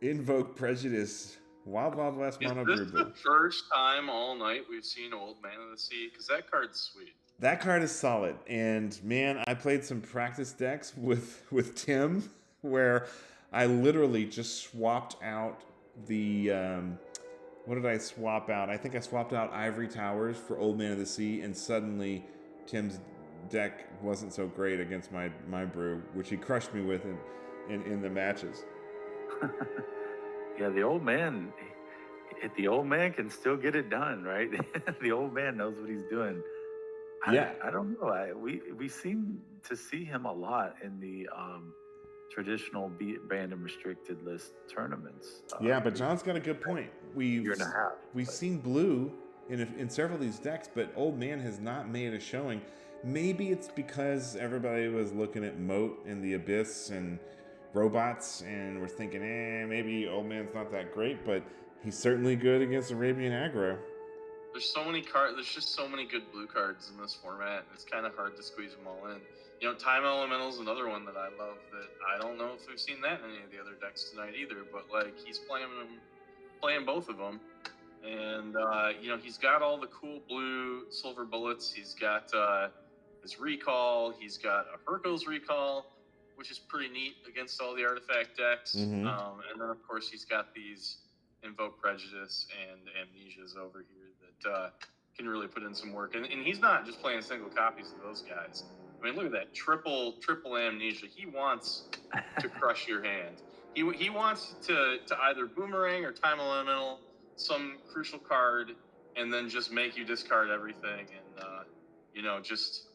Invoke Prejudice Wild Wild West mono Is blue. this the first time all night we've seen Old Man of the Sea? Because that card's sweet. That card is solid, and man, I played some practice decks with Tim, where I literally just swapped out the what did I swap out? I think I swapped out Ivory Towers for Old Man of the Sea, and suddenly Tim's deck wasn't so great against my brew, which he crushed me with in the matches. Yeah, the old man can still get it done, right? The old man knows what he's doing. I don't know. We seem to see him a lot in the traditional random restricted list tournaments. Yeah, but John's got a good point. Year and a half. We've seen blue in several of these decks, but Old Man has not made a showing. Maybe it's because everybody was looking at Moat and the Abyss and robots, and we're thinking, maybe Old Man's not that great, but he's certainly good against Arabian aggro. There's so many cards. There's just so many good blue cards in this format, and it's kind of hard to squeeze them all in. You know, Time Elemental is another one that I love. That I don't know if we've seen that in any of the other decks tonight either. But like, he's playing both of them, and you know, he's got all the cool blue silver bullets. He's got his recall. He's got a Hercules recall, which is pretty neat against all the artifact decks. Mm-hmm. And then of course he's got these Invoke Prejudice and Amnesias over here that can really put in some work. And he's not just playing single copies of those guys. I mean, look at that triple Amnesia. He wants to crush your hand. He wants to either boomerang or Time Elemental some crucial card, and then just make you discard everything. And you know, just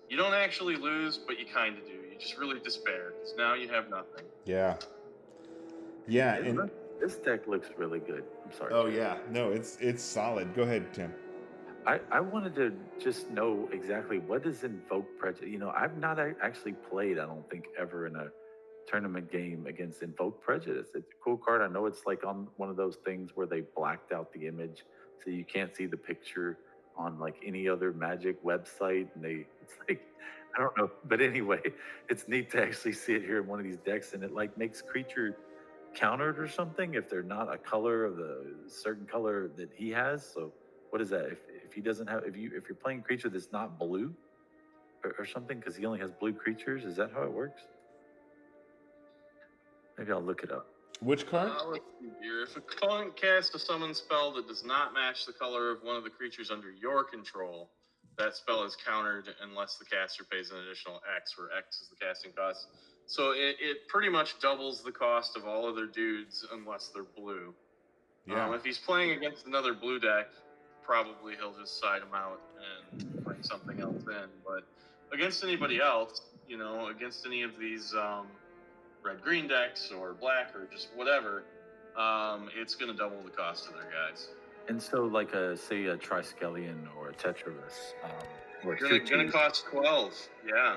you don't actually lose, but you kind of do. You just really despair because now you have nothing. Yeah. And this deck looks really good. I'm sorry. Oh yeah, no, it's solid. Go ahead, Tim. I wanted to just know exactly what is Invoke Prejudice. You know, I've not actually played, I don't think, ever in a tournament game against Invoke Prejudice. It's a cool card. I know it's like on one of those things where they blacked out the image so you can't see the picture on like any other Magic website, and it's like, I don't know, but anyway, it's neat to actually see it here in one of these decks, and it like makes creature countered or something if they're not a color of the certain color that he has. So what is that? If he doesn't have, if you're playing a creature that's not blue or something, because he only has blue creatures, is that how it works? Maybe I'll look it up. Which card? Let's see here. If a opponent casts a summon spell that does not match the color of one of the creatures under your control, that spell is countered unless the caster pays an additional X, where X is the casting cost. So it pretty much doubles the cost of all other dudes unless they're blue. Yeah. If he's playing against another blue deck, probably he'll just side him out and bring something else in. But against anybody else, you know, against any of these red-green decks or black or just whatever, it's going to double the cost of their guys. And so, like say a Triskelion or a Tetravus, or Going to cost 12, yeah.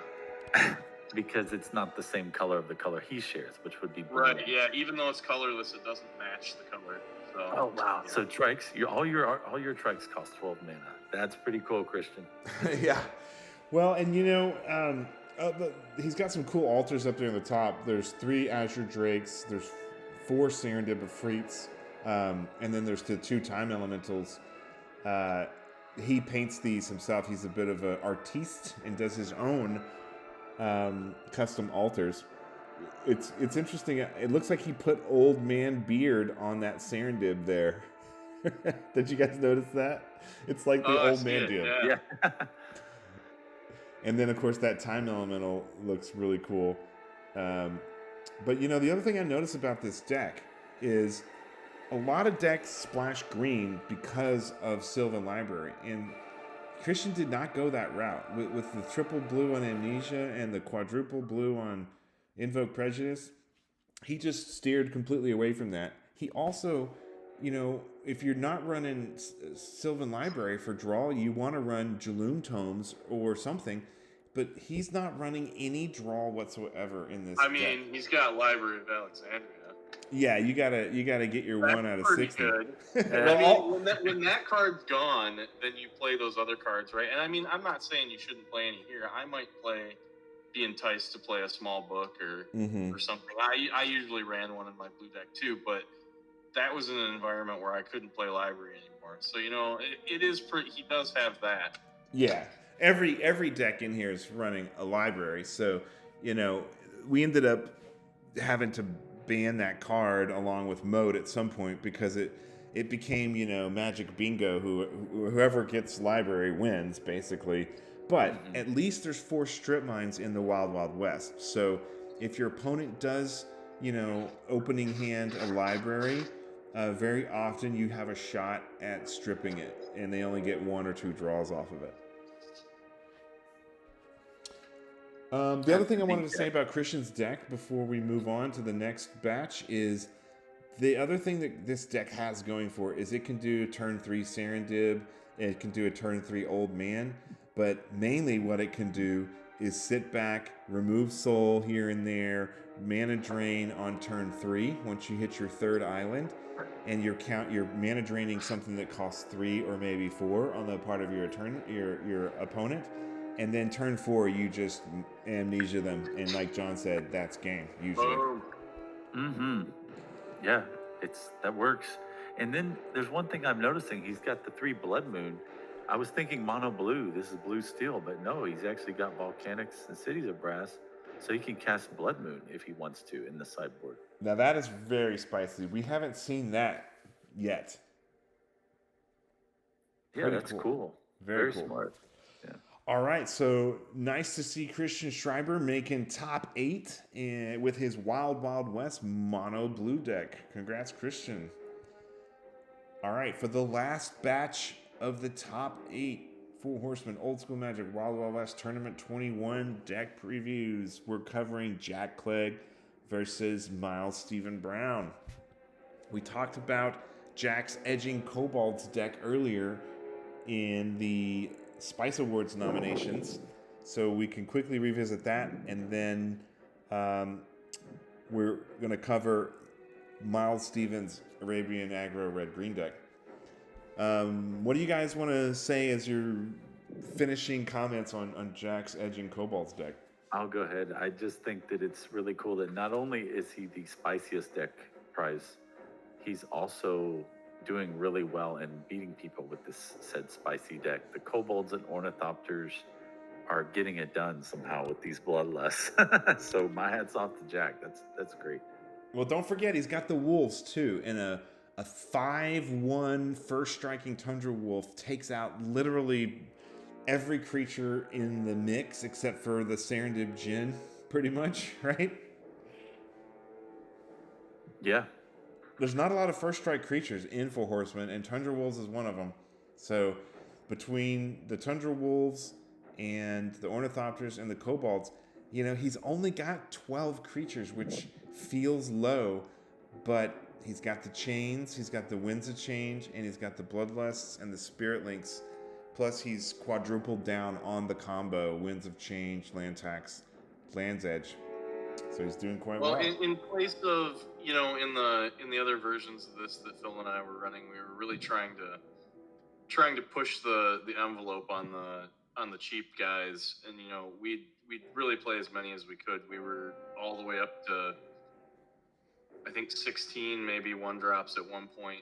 Because it's not the same color of the color he shares, which would be blue. Right. Yeah. Even though it's colorless, it doesn't match the color. So, oh wow! Yeah. So trikes, all your trikes cost 12 mana. That's pretty cool, Christian. Yeah. Well, and you know, he's got some cool altars up there in the top. There's 3 Azure Drakes. There's 4 Serendib Efreets. And then there's the 2 Time Elementals. He paints these himself. He's a bit of an artiste and does his own custom altars. It's interesting. It looks like he put Old Man Beard on that Serendib there. Did you guys notice that? It's like the Old Man did. Yeah. And then, of course, that Time Elemental looks really cool. But, you know, the other thing I noticed about this deck is a lot of decks splash green because of Sylvan Library. And Christian did not go that route. With the triple blue on Amnesia and the quadruple blue on Invoke Prejudice, he just steered completely away from that. He also, you know, if you're not running Sylvan Library for draw, you want to run Jaloom Tomes or something. But he's not running any draw whatsoever in this I mean, he's got Library of Alexandria. Yeah, you gotta get your That's 1 out of pretty 60. good. Well, I mean, when that card's gone, then you play those other cards, right? And I mean, I'm not saying you shouldn't play any here. I might be enticed to play a small book or something. I usually ran one in my blue deck too, but that was in an environment where I couldn't play library anymore. So it is pretty. He does have that. Yeah, every deck in here is running a library, so we ended up having to ban that card along with mode at some point because it became magic bingo. Whoever gets library wins basically. But at least there's 4 strip mines in the Wild Wild West. So if your opponent does opening hand a library, very often you have a shot at stripping it, and they only get 1 or 2 draws off of it. The other thing I wanted to say about Christian's deck before we move on to the next batch is the other thing that this deck has going for is it can do turn 3 Serendib, it can do a turn 3 Old Man, but mainly what it can do is sit back, remove soul here and there, mana drain on turn 3 once you hit your 3rd island, and you're mana draining something that costs 3 or maybe 4 on the part of your opponent. And then turn 4, you just amnesia them, and like John said, that's game usually. Yeah, that works. And then there's one thing I'm noticing: he's got the 3 Blood Moon. I was thinking mono blue. This is blue steel, but no, he's actually got Volcanics and Cities of Brass, so he can cast Blood Moon if he wants to in the sideboard. Now that is very spicy. We haven't seen that yet. Yeah, that's cool. Very cool. Smart. All right, so nice to see Christian Schreiber making top 8 with his Wild Wild West mono blue deck. Congrats, Christian. All right, for the last batch of the top 8 Four Horsemen Old School Magic Wild Wild West Tournament 21 deck previews, we're covering Jack Clegg versus Miles Stephen Brown. We talked about Jack's Edging Kobolds deck earlier in the Spice Awards nominations, so we can quickly revisit that, and then we're going to cover Miles Stevens' Arabian Aggro Red-Green deck. What do you guys want to say as your finishing comments on Jack's Edging Kobolds deck? I'll go ahead. I just think that it's really cool that not only is he the spiciest deck prize, he's also doing really well and beating people with this said spicy deck. The Kobolds and Ornithopters are getting it done somehow with these bloodlusts. So my hat's off to Jack. That's great. Well, don't forget he's got the wolves too, and a 5/1 first striking Tundra Wolf takes out literally every creature in the mix except for the Serendib Djinn, pretty much, right? Yeah. There's not a lot of first strike creatures in Four Horsemen, and Tundra Wolves is one of them. So between the Tundra Wolves and the Ornithopters and the Kobolds, he's only got 12 creatures, which feels low, but he's got the chains, he's got the Winds of Change, and he's got the Bloodlusts and the Spirit Links. Plus, he's quadrupled down on the combo, Winds of Change, Land Tax, Land's Edge. So he's doing quite well. Well, in place of, in the other versions of this that Phil and I were running, we were really trying to push the envelope on the cheap guys, and we'd really play as many as we could. We were all the way up to, I think, 16 maybe 1-drops at one point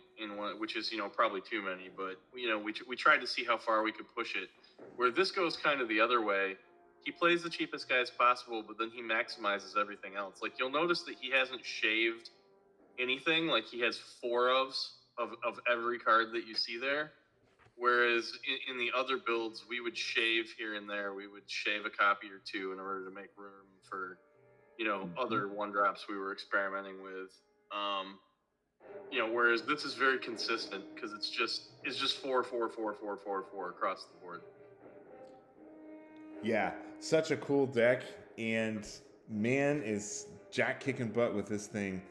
which is probably too many, but we tried to see how far we could push it. Where this goes kind of the other way, he plays the cheapest guys possible, but then he maximizes everything else. Like, you'll notice that he hasn't shaved anything. Like, he has 4 of every card that you see there. Whereas in the other builds, we would shave here and there. We would shave a copy or 2 in order to make room for, other 1-drops we were experimenting with. Whereas this is very consistent because it's just 4, 4, 4, 4, 4, 4 across the board. Yeah, such a cool deck, and man, is Jack kicking butt with this thing.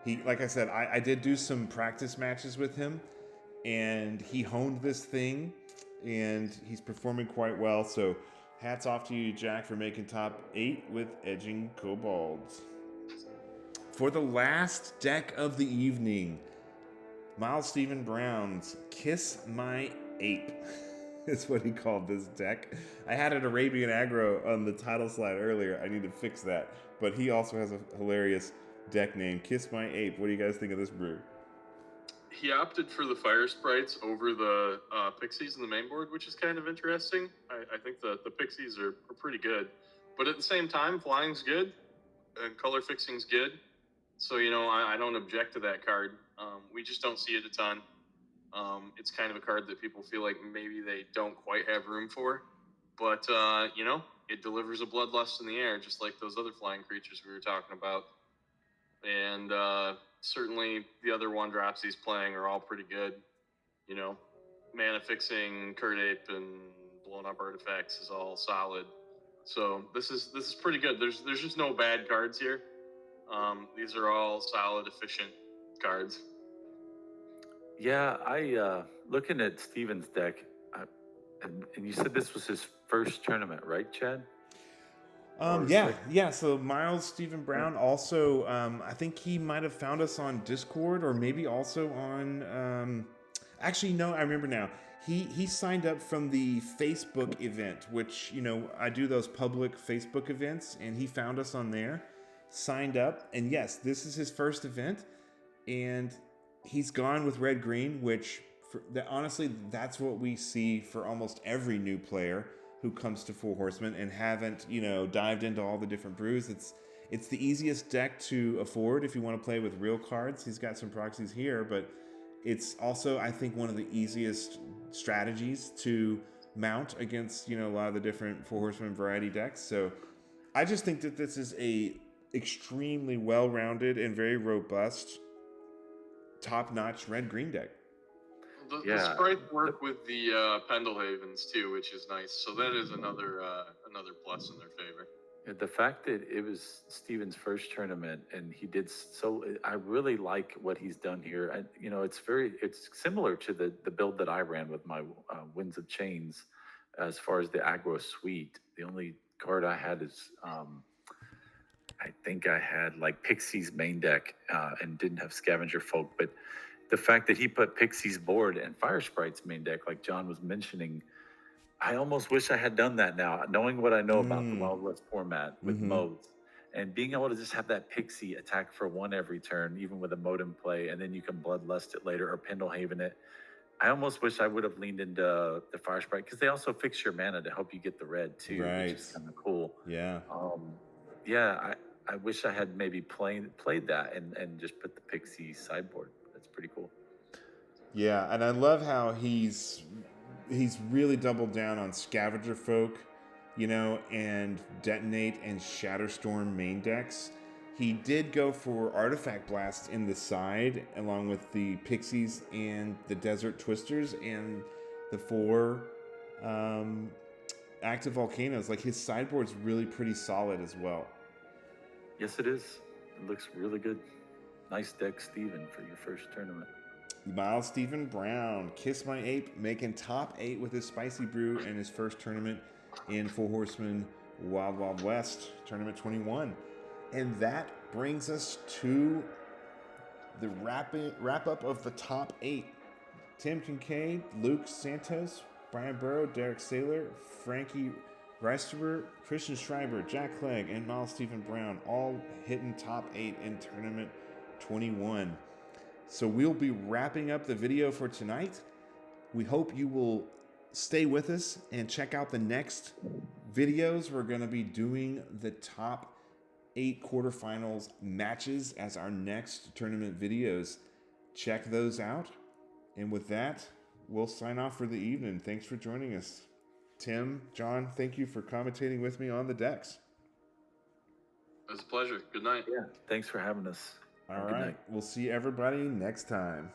He, like I said, I did do some practice matches with him, and he honed this thing, and he's performing quite well. So hats off to you, Jack, for making top 8 with Edging Kobolds. for the last deck of the evening, Miles Stephen Brown's Kiss My Ape is what he called this deck. I had an Arabian aggro on the title slide earlier. I need to fix that. But he also has a hilarious deck name, Kiss My Ape. What do you guys think of this brew? He opted for the fire sprites over the pixies in the main board, which is kind of interesting. I think the pixies are pretty good. But at the same time, flying's good, and color fixing's good. So, I don't object to that card. We just don't see it a ton. It's kind of a card that people feel like maybe they don't quite have room for. But, it delivers a bloodlust in the air, just like those other flying creatures we were talking about. And certainly the other 1-drops he's playing are all pretty good. Mana fixing, Curd Ape, and blown up artifacts is all solid. So this is pretty good. There's just no bad cards here. These are all solid, efficient cards. Yeah, I looking at Steven's deck, and you said this was his first tournament, right, Chad? Yeah. So Miles Stephen Brown also, I think he might have found us on Discord, or maybe also on. Actually, no, I remember now. He signed up from the Facebook event, which I do those public Facebook events, and he found us on there, signed up, and yes, this is his first event, and he's gone with red green, which honestly that's what we see for almost every new player who comes to Four Horsemen and haven't, dived into all the different brews. It's the easiest deck to afford if you want to play with real cards. He's got some proxies here, but it's also, I think, one of the easiest strategies to mount against, a lot of the different Four Horsemen variety decks. So I just think that this is a extremely well-rounded and very robust, top-notch red-green deck. The sprites work with the Pendelhavens too, which is nice. So that is another plus in their favor. The fact that it was Steven's first tournament and he did so, I really like what he's done here. It's similar to the build that I ran with my Winds of Chains, as far as the aggro suite. The only card I had is I think I had like Pixie's main deck and didn't have Scavenger Folk, but the fact that he put Pixie's board and Fire Sprite's main deck, like John was mentioning, I almost wish I had done that now, knowing what I know about the Wild West format with modes, and being able to just have that Pixie attack for 1 every turn, even with a mode in play, and then you can Bloodlust it later or Pendelhaven it. I almost wish I would have leaned into the Fire Sprite, because they also fix your mana to help you get the red too, which is kind of cool. Yeah. I wish I had maybe played that and just put the Pixie sideboard. That's pretty cool. Yeah, and I love how he's really doubled down on Scavenger Folk, and Detonate and Shatterstorm main decks. He did go for Artifact Blast in the side, along with the Pixies and the Desert Twisters and the 4 active volcanoes. Like, his sideboard's really pretty solid as well. Yes, it is. It looks really good. Nice deck, Steven, for your first tournament. Miles Stephen Brown, Kiss My Ape, making top 8 with his spicy brew in his first tournament in Four Horsemen Wild Wild West, Tournament 21. And that brings us to the wrap up of the top 8. Tim Kincaid, Luke Santos, Brian Burrow, Derek Saylor, Frankie Reisterber, Christian Schreiber, Jack Clegg, and Miles Stephen Brown all hitting top 8 in Tournament 21. So we'll be wrapping up the video for tonight. We hope you will stay with us and check out the next videos. We're going to be doing the top 8 quarterfinals matches as our next tournament videos. Check those out. And with that, we'll sign off for the evening. Thanks for joining us. Tim, John, thank you for commentating with me on the decks. It was a pleasure. Good night. Yeah, thanks for having us. All right. We'll see everybody next time.